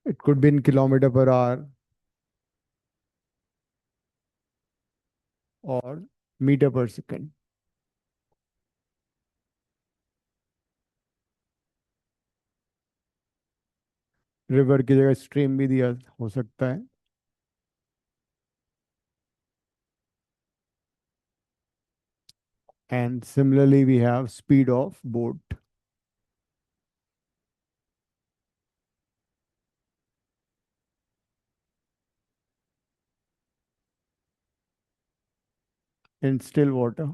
It could be in kilometer per hour or meter per second. River की जगह stream भी दिया हो सकता है. And similarly, we have speed of boat. In still water.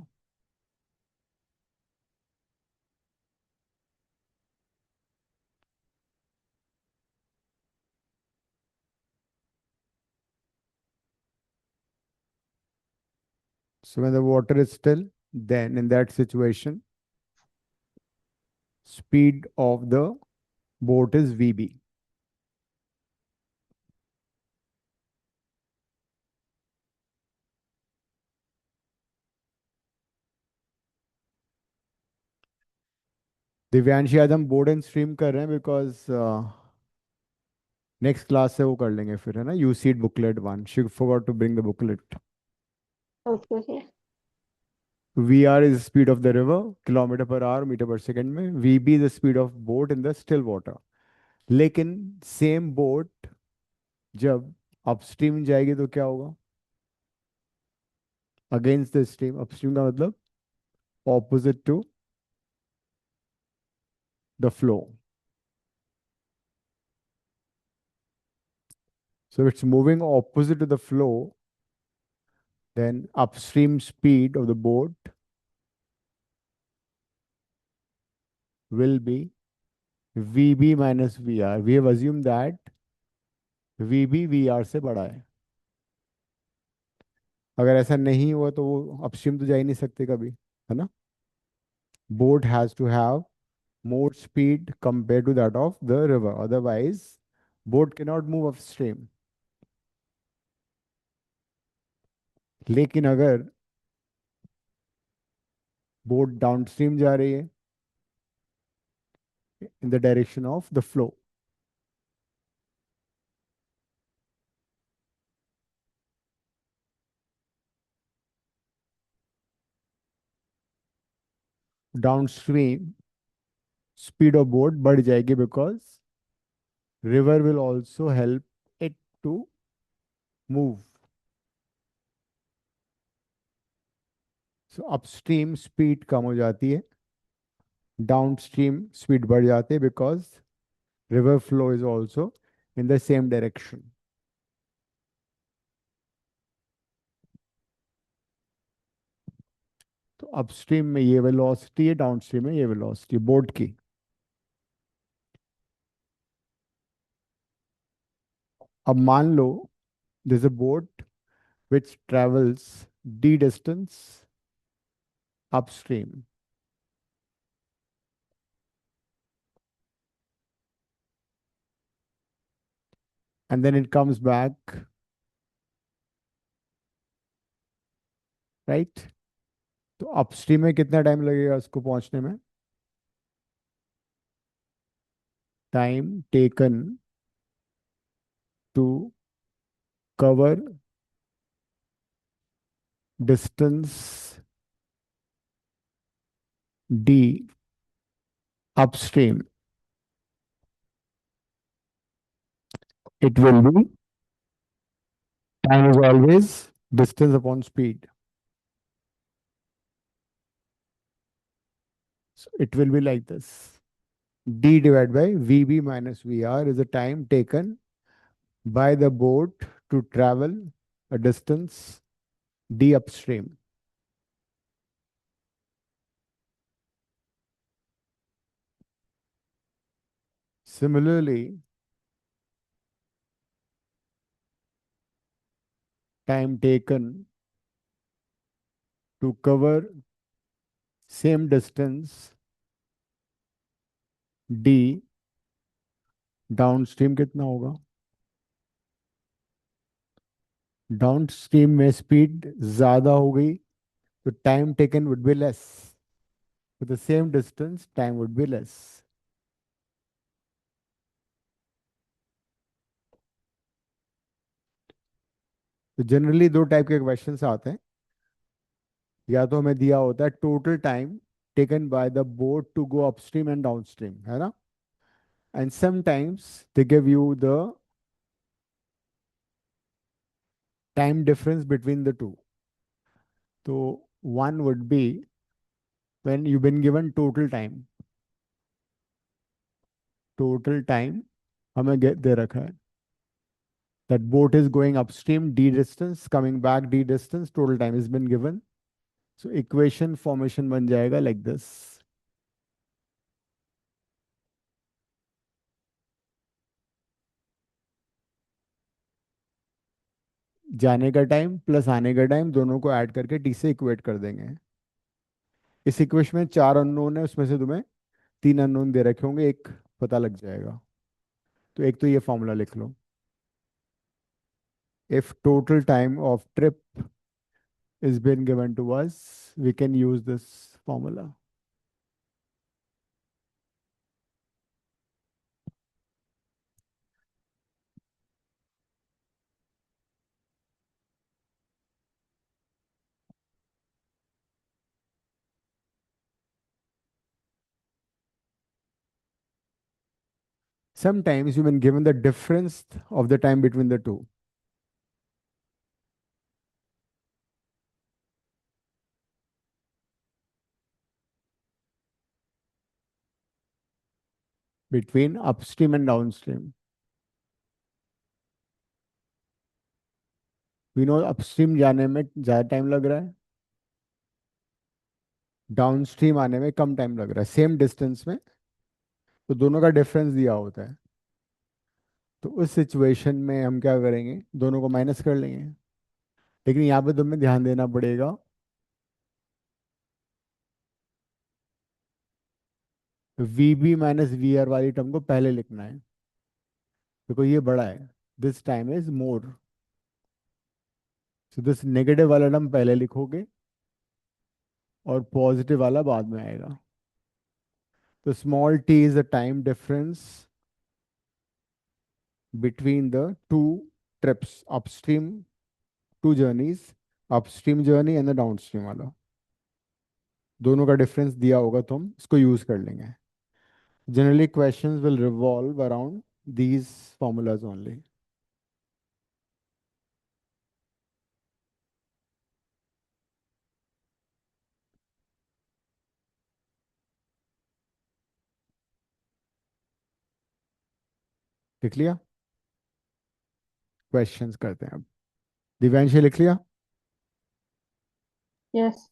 So when the water is still, then in that situation, speed of the boat is VB. Divyanshi आज हम board and stream कर रहे हैं बिकॉज नेक्स्ट क्लास से वो कर लेंगे फिर, है ना. You said booklet one, she forgot to bring the booklet. Okay okay. V R is speed of the river, kilometre per hour metre per second में. V B the speed of boat in the still water. लेकिन same boat जब upstream जाएगी तो क्या होगा? Against the stream. Upstream का मतलब opposite to the flow. So it's moving opposite to the flow, then upstream speed of the boat will be VB minus VR. We have assumed that VB VR से बड़ा है. अगर ऐसा नहीं हुआ तो वो अपस्ट्रीम तो जा ही नहीं सकते कभी, है ना. Boat has to have more speed compared to that of the river. Otherwise, boat cannot move upstream. लेकिन अगर बोट डाउनस्ट्रीम जा रही है in the direction of the flow, downstream speed of boat बढ़ जाएगी because river will also help it to move. So upstream speed कम हो जाती है, downstream speed बढ़ जाती है because river flow is also in the same direction. तो upstream में ये वेलोसिटी है, डाउनस्ट्रीम में ये वेलोसिटी बोट की. अब मान लो there's a boat which travels d distance upstream, and then it comes back, right? तो अपस्ट्रीम में कितना टाइम लगेगा उसको पहुंचने में? Time taken to cover distance d upstream, it will be, time is always distance upon speed. So it will be like this. D divided by VB minus VR is the time taken by the boat to travel a distance d upstream. Similarly, time taken to cover same distance d downstream कितना होगा? Downstream में speed ज्यादा हो गई तो time taken would be less. With the same distance time would be less. तो generally दो type के क्वेश्चंस आते हैं। या तो हमें दिया होता है total time taken by the boat to go upstream and downstream, है ना। And sometimes they give you the time difference between the two. तो one would be when you been given total time हमें दे रखा है that boat is going upstream d distance, coming back d distance, total time has been given. So equation formation बन जाएगा like this. जाने का time plus आने का टाइम दोनों को ऐड करके टी से इक्वेट कर देंगे। इस इक्वेशन में चार अननोन है, उसमें से तुम्हें तीन अननोन दे रखे होंगे, एक पता लग जाएगा। तो एक तो ये फॉर्मूला लिख लो। If total time of trip is been given to us, we can use this formula. Sometimes you've been given the difference of the time between the two. Between upstream and downstream. We know upstream जाने में ज़्यादा time लग रहा है, downstream आने में कम time लग रहा है, सेम डिस्टेंस में। तो दोनों का डिफरेंस दिया होता है। तो उस सिचुएशन में हम क्या करेंगे, दोनों को माइनस कर लेंगे। लेकिन यहाँ पे तुम्हें ध्यान देना पड़ेगा, V B minus V R वाली टर्म को पहले लिखना है। देखो ये बड़ा है, this time is more, so this negative वाला टर्म पहले लिखोगे और पॉजिटिव वाला बाद में आएगा। तो small T is the time difference between the two trips, upstream two journeys, upstream journey and the downstream वाला। दोनों का डिफरेंस दिया होगा तो हम इसको यूज कर लेंगे। Generally questions will revolve around these formulas only. लिख लिया? क्वेश्चंस करते हैं अब। दिव्यांशी लिख लिया? यस।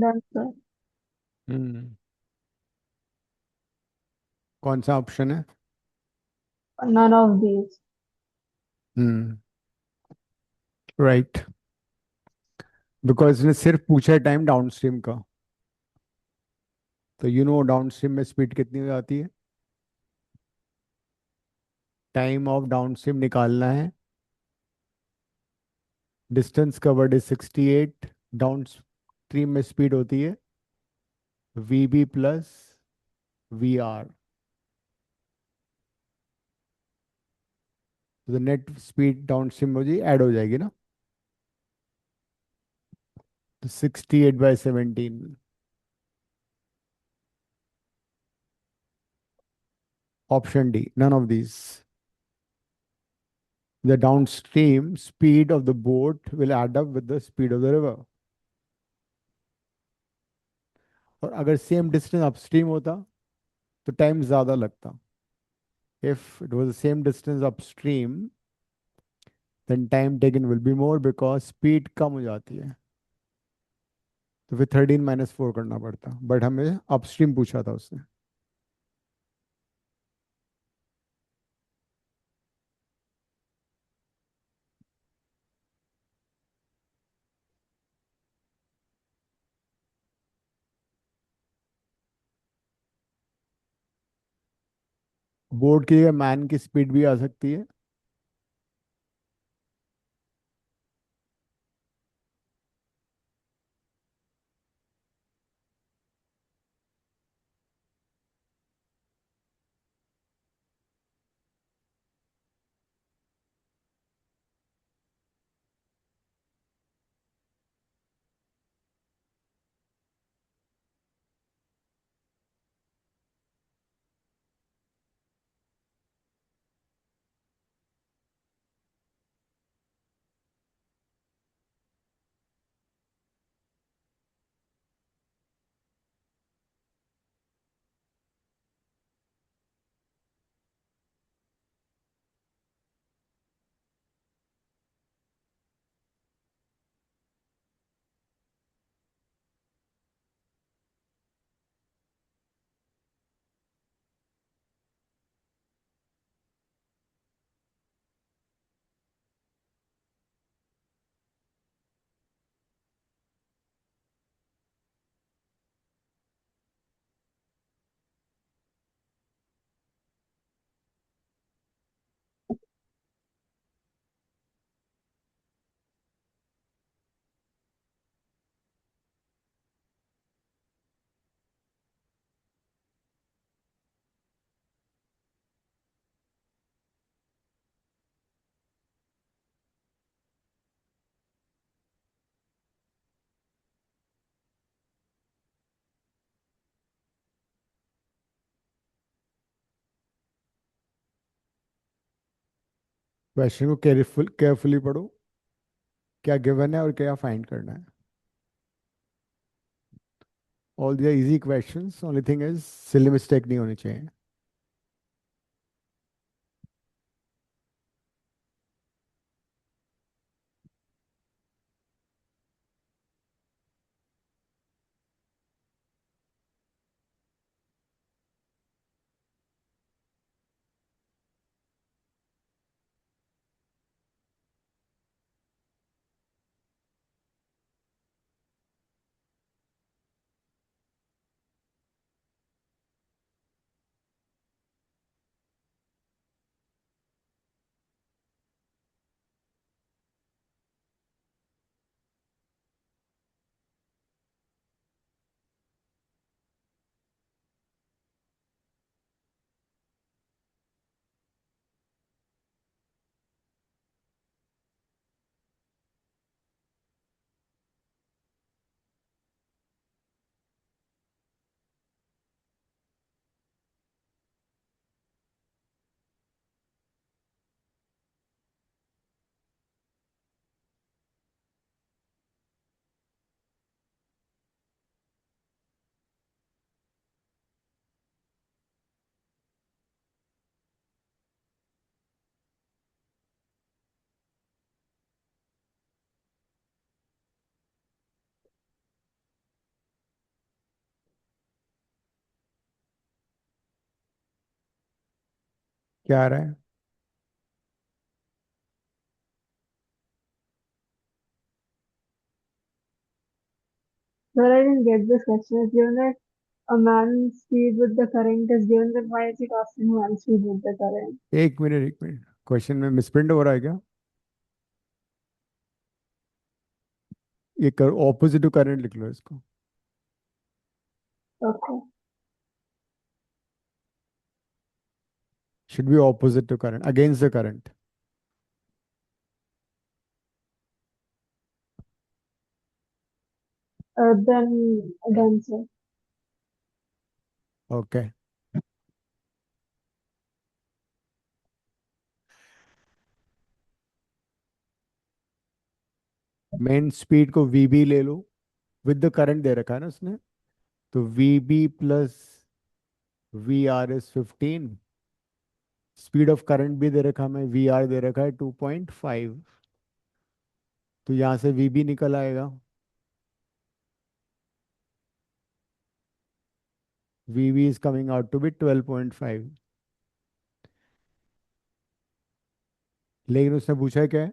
Done sir. हम्म। कौन सा ऑप्शन है? None of these. Hmm. Right. Because इसने सिर्फ पूछा है टाइम डाउनस्ट्रीम का। तो डाउनस्ट्रीम में स्पीड कितनी हो जाती है? टाइम ऑफ डाउनस्ट्रीम निकालना है। Distance covered is 68। Downstream में स्पीड होती है V B plus V R. तो नेट स्पीड डाउन स्ट्रीम हो जी ऐड हो जाएगी ना। तो 68/17। Option D, none of these. The downstream speed of the boat will add up with the speed of the river. और अगर सेम डिस्टेंस अपस्ट्रीम होता तो टाइम ज़्यादा लगता। If it was the same distance upstream, then time taken will be more because speed कम हो जाती है। तो फिर 13 - 4 करना पड़ता, बट हमें अपस्ट्रीम पूछा था उसने। बोट की जगह मैन की स्पीड भी आ सकती है। क्वेश्चन को केयरफुली पढ़ो, क्या गिवन है और क्या फाइंड करना है। All this easy questions, only thing is silly mistake नहीं होनी चाहिए। क्या आ रहा है? Sir, I didn't get this question. It's given that a man's speed with the current is given, then why is it asking man's speed with the current? एक minute, एक minute, question में misprint हो रहा है क्या? ये कर opposite to current लिख लो इसको. Okay. Should be opposite to current, against the current. Then sir. Okay. Man speed को वी बी ले लो, विद द करंट दे रखा है ना उसने. तो V B plus V R is 15. Speed of current भी दे रखा हमें, वी आर दे रखा है 2.5. तो यहाँ से वी बी निकल आएगा. V B is coming out to be 12.5. लेकिन उसने पूछा है क्या है?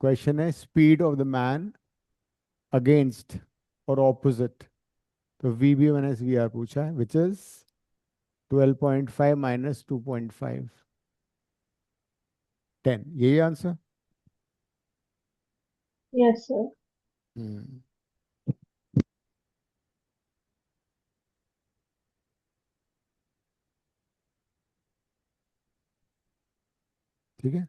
क्वेश्चन है speed of the man against और ऑपोजिट. तो V B minus V R पूछा है, विच इज 12.5 माइनस 2.5, 10. यही आंसर. Yes, sir. हम्म. ठीक है.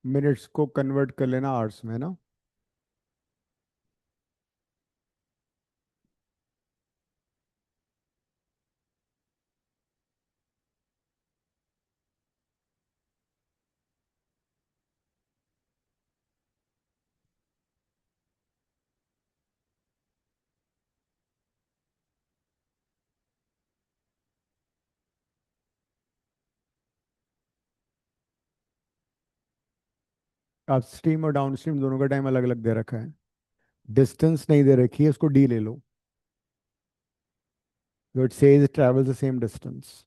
मिनट्स को कन्वर्ट कर लेना आवर्स में ना। अब स्ट्रीम और डाउन स्ट्रीम दोनों का टाइम अलग अलग दे रखा है। डिस्टेंस नहीं दे रखी है, उसको डी ले लो। So it says it travels the same distance.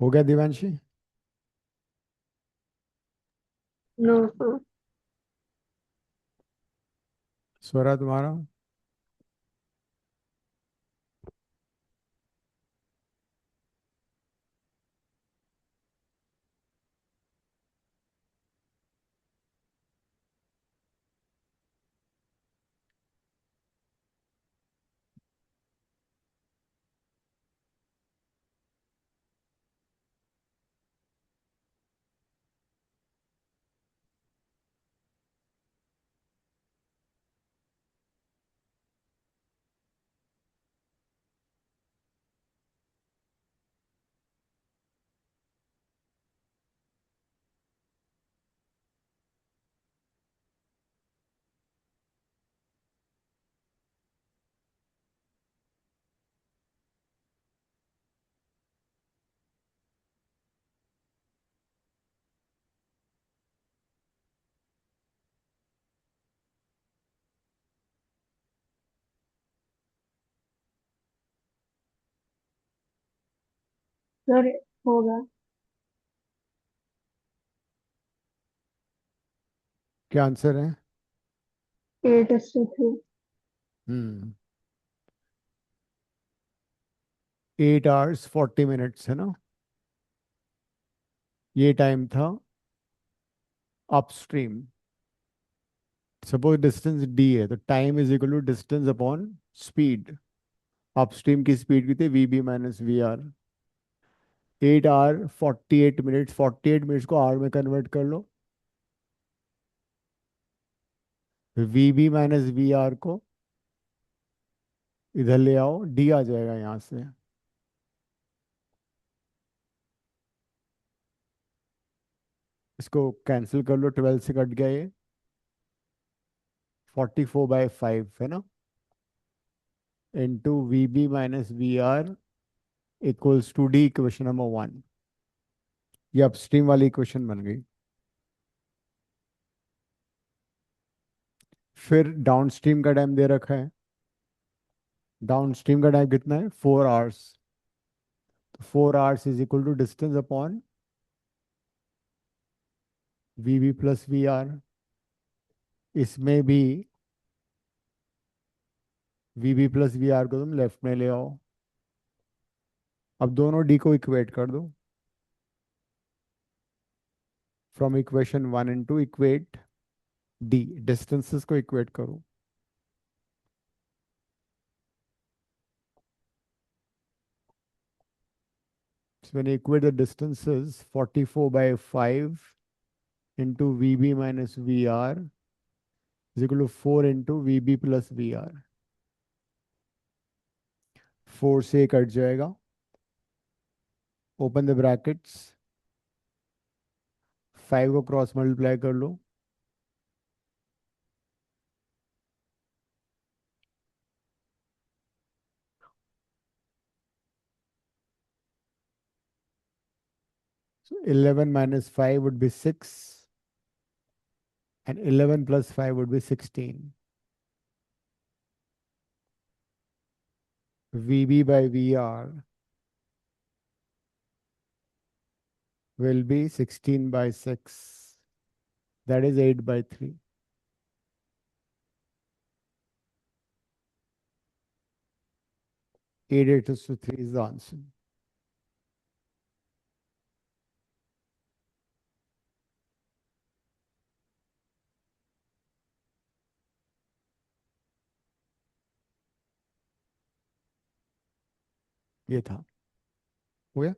हो गया दिवांशी? No sir. स्वरा तुम्हारा? सर होगा। क्या आंसर है? 8:3। हम्म। 8 hours 40 minutes है ना? ये टाइम था अपस्ट्रीम। सपोज डिस्टेंस डी है तो time is equal to distance upon speed. Upstream की स्पीड की थी V B minus V R. 8 hour 48 minutes, 48 minutes को आवर में कन्वर्ट कर लो। V B minus V R को इधर ले आओ, डी आ जाएगा यहाँ से। इसको कैंसिल कर लो, 12 से कट गया ये। 44/5 है ना, into V B minus V R equals to D, equation number 1। ये अपस्ट्रीम वाली इक्वेशन बन गई। फिर डाउनस्ट्रीम का टाइम दे रखा है। डाउनस्ट्रीम का टाइम कितना है? 4 hours। तो 4 hours is equal to distance upon V B plus V R. इसमें भी V B plus V R को तुम लेफ्ट में ले आओ। अब दोनों डी को इक्वेट कर दो। From equation 1 equate D, distances को इक्वेट करो. So when you equate the distances, 44 by 5 into VB minus VR is equal to 4 into VB plus VR. 4 से कट जाएगा. Open the brackets. 5 को क्रॉस मल्टीप्लाई कर लो. So 11 minus 5 would be 6, and 11 plus 5 would be 16. VB by VR will be 16 by 6. That is 8 by 3. 8 to 3 is the answer. ये था. हो गया.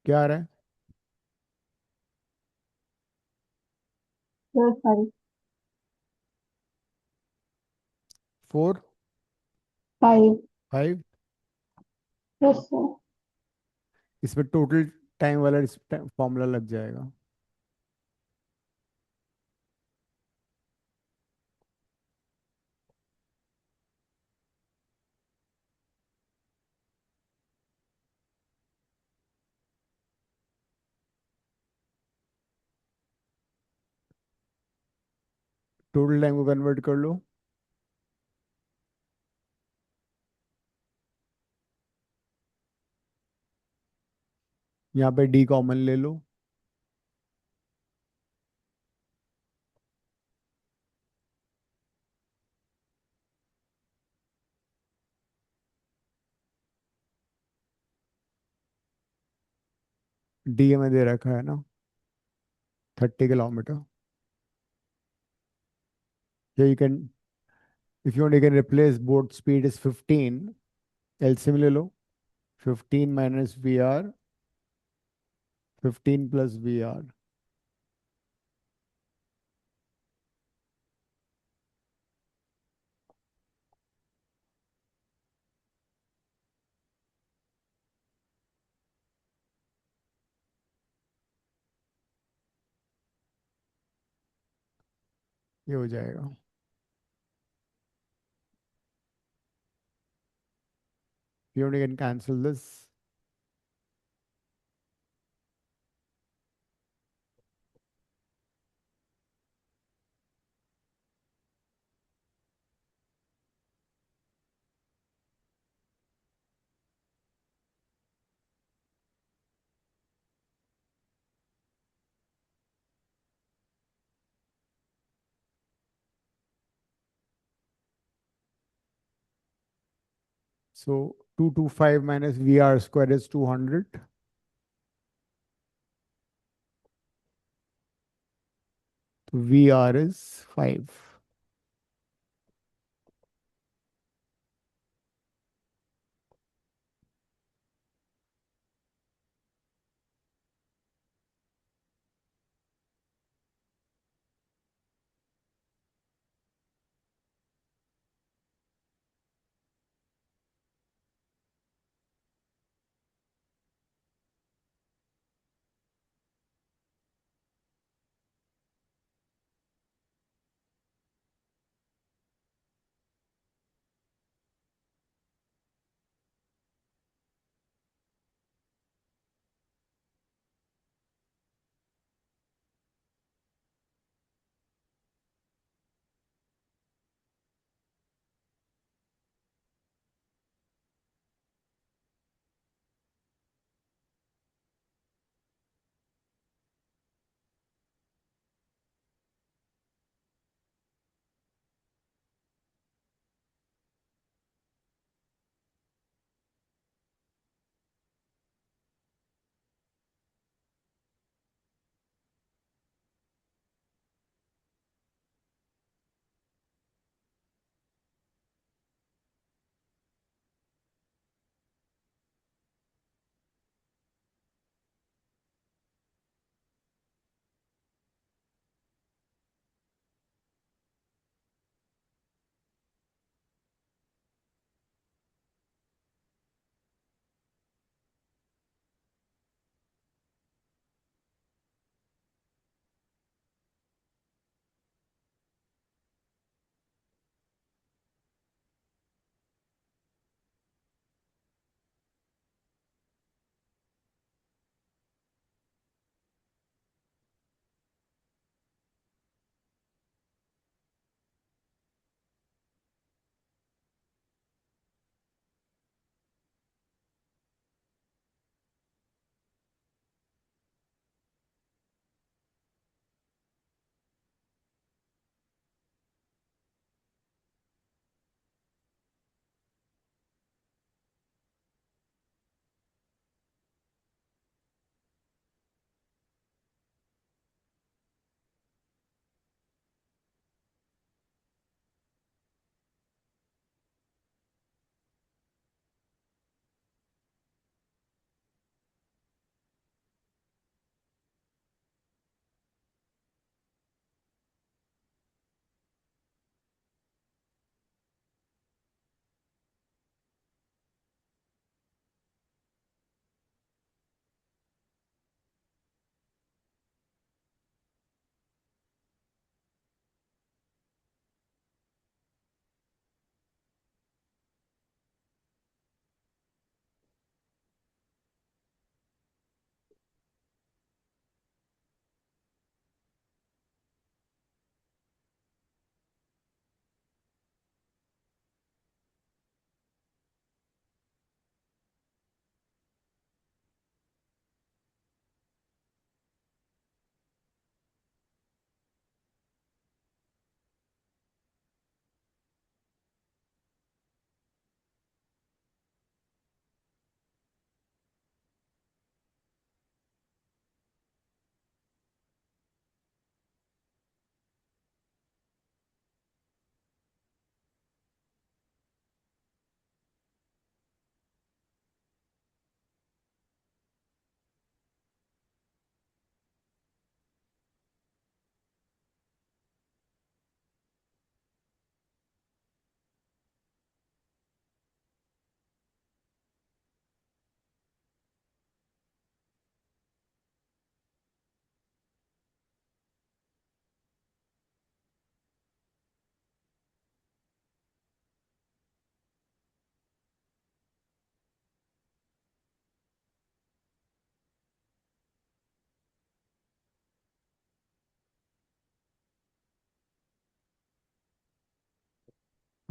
क्या आ रहा है? Plus 5. 4, 5. 5। Yes, sir. इसमें टोटल टाइम वाला फॉर्मूला लग जाएगा। टोटल टाइम को कन्वर्ट कर लो। यहाँ पे डी कॉमन ले लो। डी में दे रखा है ना, 30 किलोमीटर। या you can, if you want, you can replace boat speed is 15। LCM ले लो। 15 minus V R, 15 plus V R. ये हो जाएगा। You can cancel this. So 225 minus VR square is 200. VR is 5.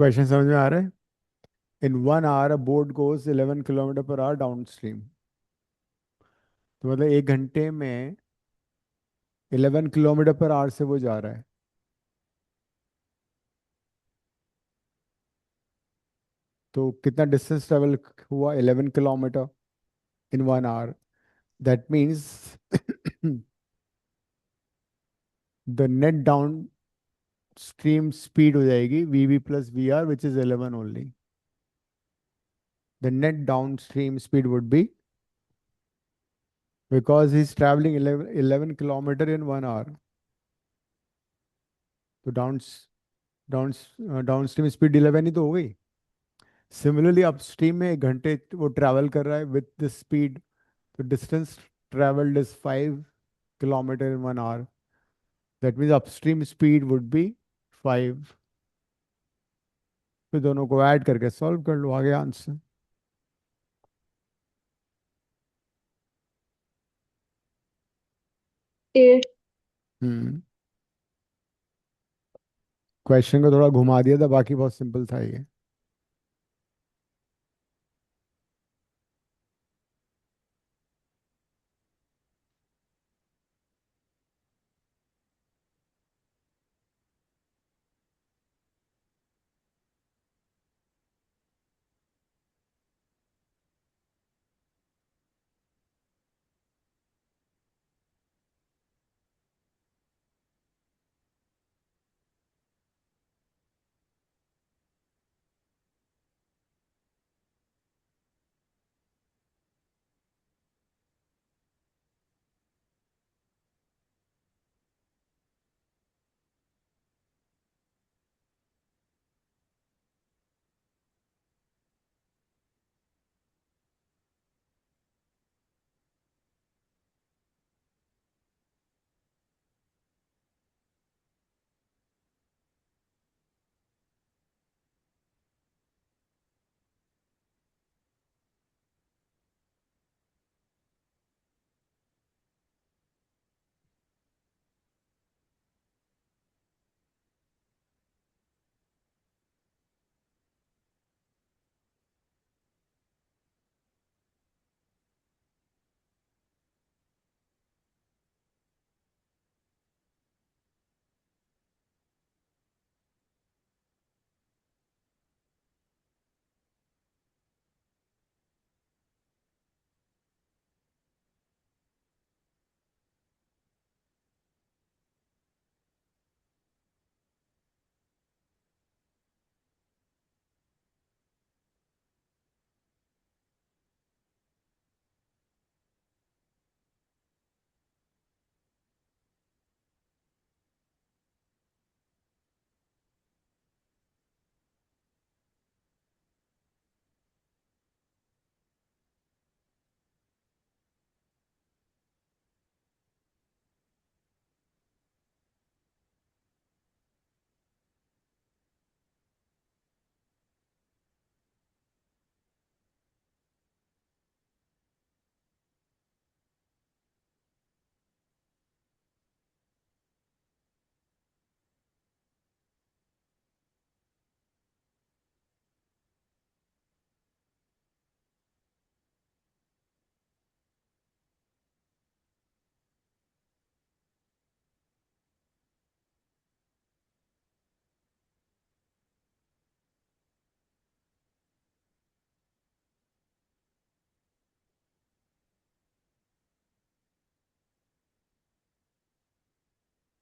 Question समझ में आ रहा है? In 1 hour a boat goes 11 kilometre per hour downstream. तो मतलब 1 घंटे में 11 किलोमीटर पर आवर से वो जा रहा है। तो कितना डिस्टेंस ट्रेवल हुआ? 11 kilometre in 1 hour. That means the net downstream speed हो जाएगी V plus V R which is 11 only. The net downstream speed would be, because he is travelling 11 kilometre in 1 hour, तो down downstream speed 11 ही तो हो गई। Similarly upstream में 1 घंटे वो ट्रैवल कर रहा है विथ दिस स्पीड, तो distance travelled is 5 kilometre in 1 hour. That means upstream speed would be 5। फिर दोनों को ऐड करके सॉल्व कर लो, आगे आंसर। 8। हम्म। क्वेश्चन को थोड़ा घुमा दिया था, बाकी बहुत सिंपल था ये।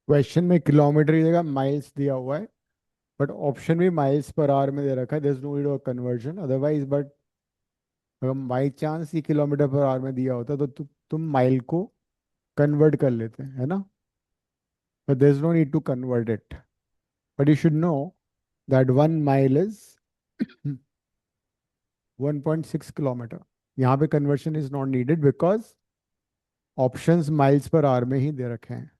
क्वेश्चन में किलोमीटर की जगह माइल्स दिया हुआ है, बट ऑप्शन भी माइल्स पर आवर में दे रखा है। There is no need of conversion otherwise. But अगर बाई चांस ही किलोमीटर पर आवर में दिया होता तो तुम माइल को कन्वर्ट कर लेते, है ना? But there is no need to convert it. But you should know that 1 mile is 1.6 kilometre. यहाँ पे conversion is not needed because options miles per hour में ही दे रखे हैं।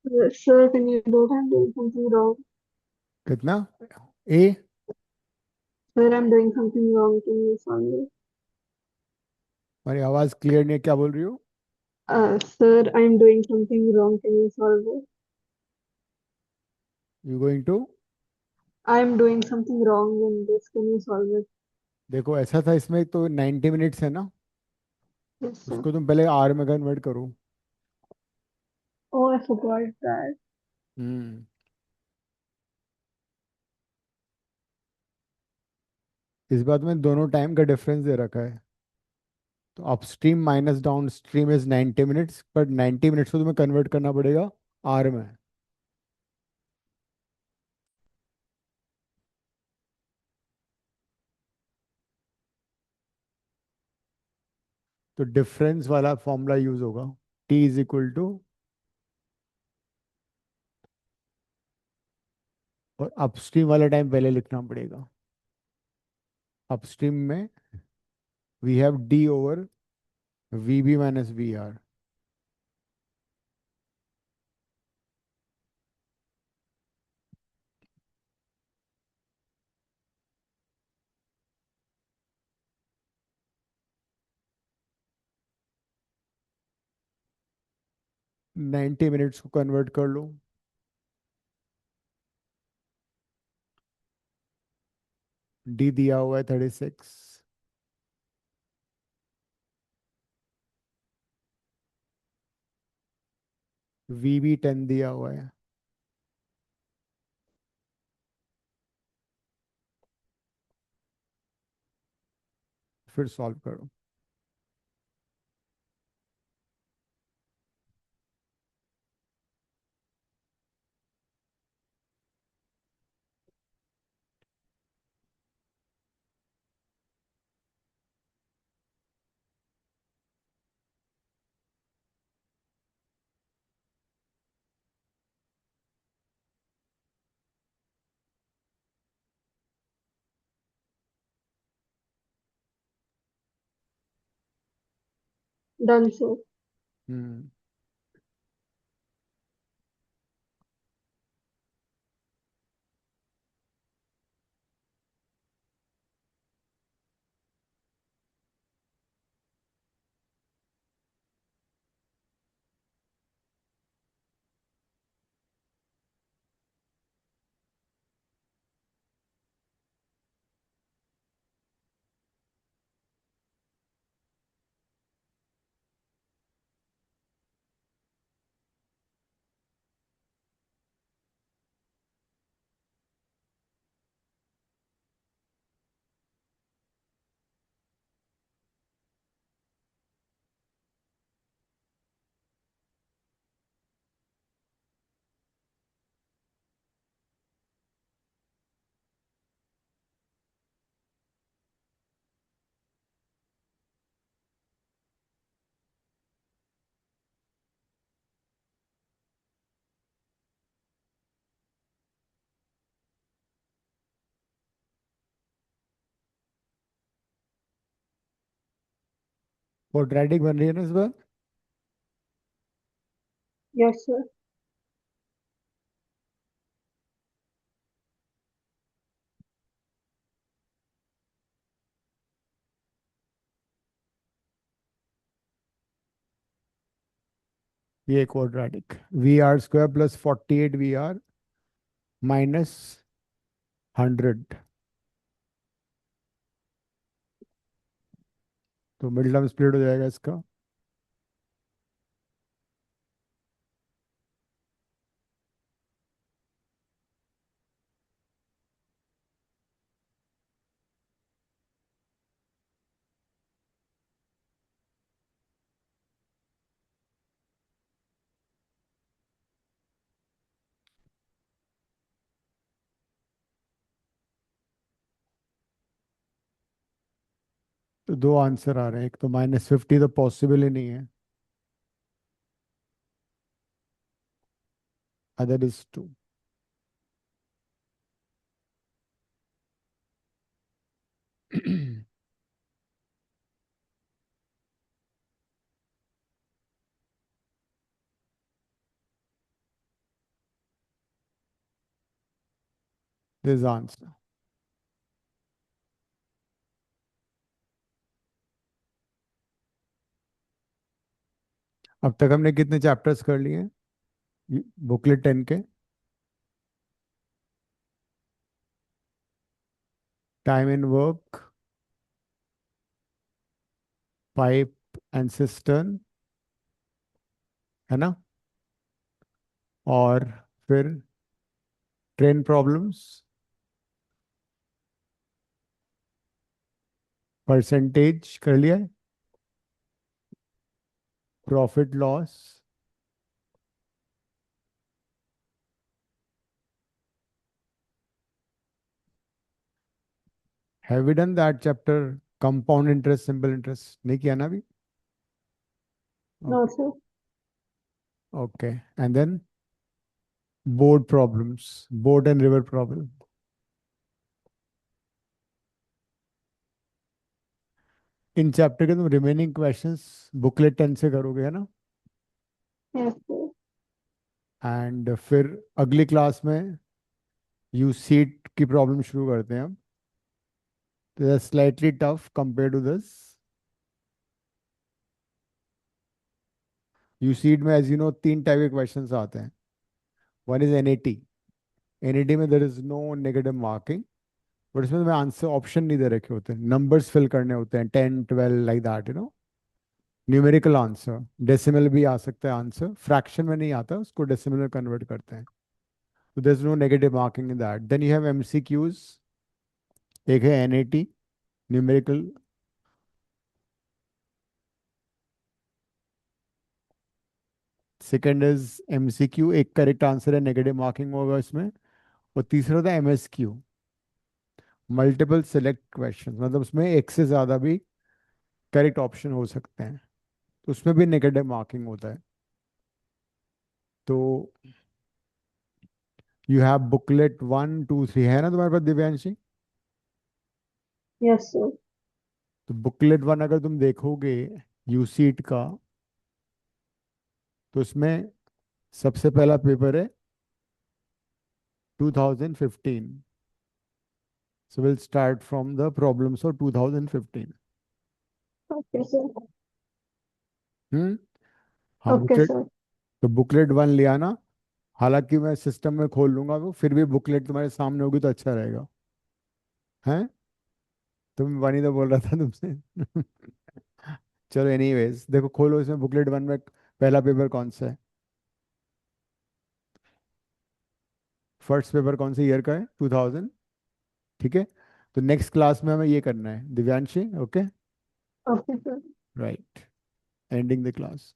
Sir, can you do it? I'm doing something wrong. कितना? ए? Sir, I'm doing something wrong. Can you solve it? हमारी आवाज clear नहीं है, क्या बोल रही हो? Sir, I'm doing something wrong. Can you solve it? You going to? I'm doing something wrong in this. Can you solve it? देखो ऐसा था, इसमें तो 90 मिनट्स है ना, Yes, sir. उसको तुम पहले आर में कन्वर्ट करो। Oh, I forgot that. हम्म। इस बात में दोनों टाइम का डिफरेंस दे रखा है, तो upstream minus down stream is 90 minutes, but 90 minutes को तुम्हें कन्वर्ट करना पड़ेगा आर में। तो डिफरेंस वाला फॉर्मूला यूज होगा, टी इज इक्वल टू, और अपस्ट्रीम वाला टाइम पहले लिखना पड़ेगा। अपस्ट्रीम में we have D over V B minus V R. 90 minutes को कन्वर्ट कर लो। डी दिया हुआ है 36, वी बी 10 दिया हुआ है। फिर सॉल्व करो। Done, sir. हम्म। क्वाड्रेटिक बन रही है ना इस बार? Yes, sir. ये quadratic, V R square plus 48 V R minus 100, तो मिड टर्म स्प्लिट हो जाएगा इसका। तो दो आंसर आ रहे हैं, एक तो -50 तो पॉसिबल ही नहीं है, अदर इज 2। This answer. अब तक हमने कितने चैप्टर्स कर लिए बुकलेट 10 के? Time and work, pipe and cistern, है ना? और फिर ट्रेन प्रॉब्लम्स, परसेंटेज कर लिया है, profit loss, have we done that chapter? Compound interest, simple interest नहीं किया ना अभी? No, sir. Okay, and then boat problems, boat and river problem. इन चैप्टर के तुम रिमेनिंग क्वेश्चंस बुकलेट 10 से करोगे, है ना? Yes, sir. एंड फिर अगली क्लास में यू सीट की प्रॉब्लम शुरू करते हैं हम। तो slightly tough compare to this. You seat में एज यू नो 3 टाइप के क्वेश्चंस आते हैं। One is NAT. एनएटी में there is no negative marking, but इसमें तुम्हें आंसर ऑप्शन नहीं दे रखे होते, नंबर्स फिल करने होते हैं, 10 12 like that, numerical answer. Decimal भी आ सकता है आंसर, फ्रैक्शन में नहीं आता, उसको डेसिमल में कन्वर्ट करते हैं। तो there is no negative marking in that. Then you have MCQs. एक है NAT, numerical. Second is MCQ, एक करेक्ट आंसर है, नेगेटिव मार्किंग होगा इसमें। और तीसरा होता है एमएसक्यू, मल्टीपल सेलेक्ट क्वेश्चन, मतलब उसमें एक से ज्यादा भी करेक्ट ऑप्शन हो सकते हैं, तो उसमें भी नेगेटिव मार्किंग होता है। तो यू हैव बुकलेट 1 2 3, है ना तुम्हारे पास दिव्यांशी? Yes, sir. तो बुकलेट 1 अगर तुम देखोगे यूसीट का, तो उसमें सबसे पहला पेपर है 2015। So will start from the problems of 2015। Okay, sir. हम्म। हाँ, Okay, बुकलेट। sir. तो बुकलेट 1 लिया ना? हालांकि मैं सिस्टम में खोल लूंगा वो, फिर भी बुकलेट तुम्हारे सामने होगी तो अच्छा रहेगा, हैं? तुम वानी तो बोल रहा था तुमसे। चलो एनीवेज, देखो खोलो, इसमें बुकलेट 1 में पहला पेपर कौन सा है? फर्स्ट पेपर कौन से ईयर का है? 2000। ठीक है। तो नेक्स्ट क्लास में हमें ये करना है Divyanshi, okay? Okay, sir. Right. Ending the class.